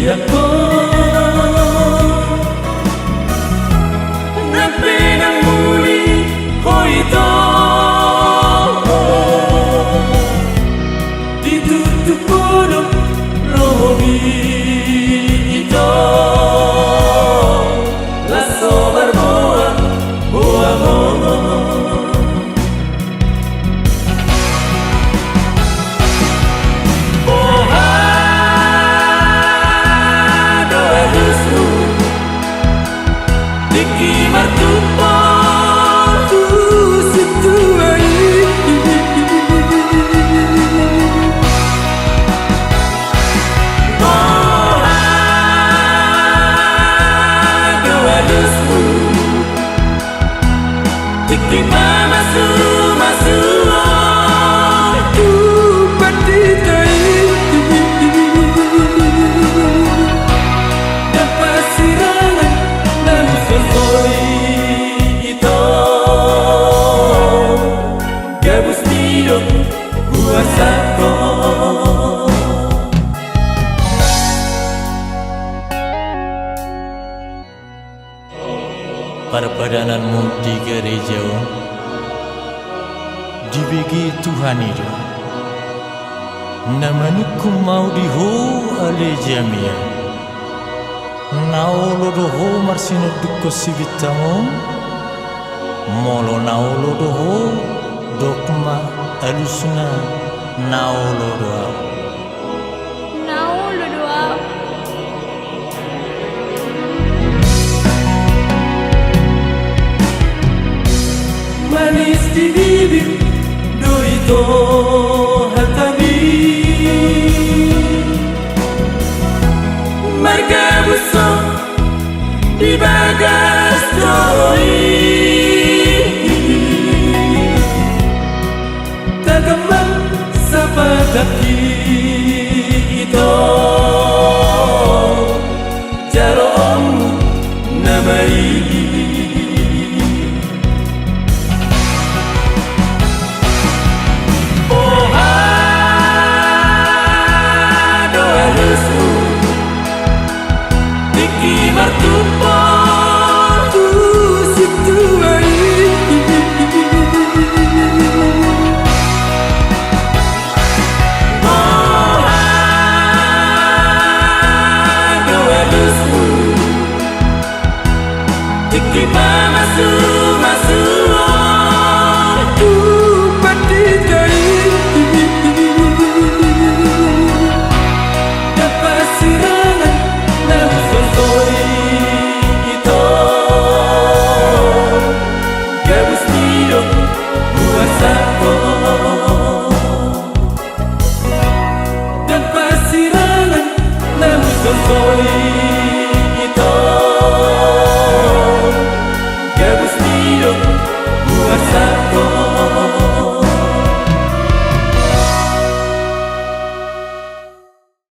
ako na pinamuli ko ito. Ditutupulong robi ito. Lasso barboa o amor. Diki martupo tu situai doa-doalusmu Diki mamasu masu tu patitai dapat sirangan dan sesoi itu gabus hidup kuasaku. Perpadananmu di gereja dibagi Tuhan itu namanuku mau diho ale jamia naolo doho marsino dukko sibitamu molo naolo doho dokma alusna naolo doa manis di bibir do itu hatami marga busuk di bagas doi tagaman sa pagkaki ito jaroom na maigi. Diki martupo tu situai doa-doalusmu Diki mamasu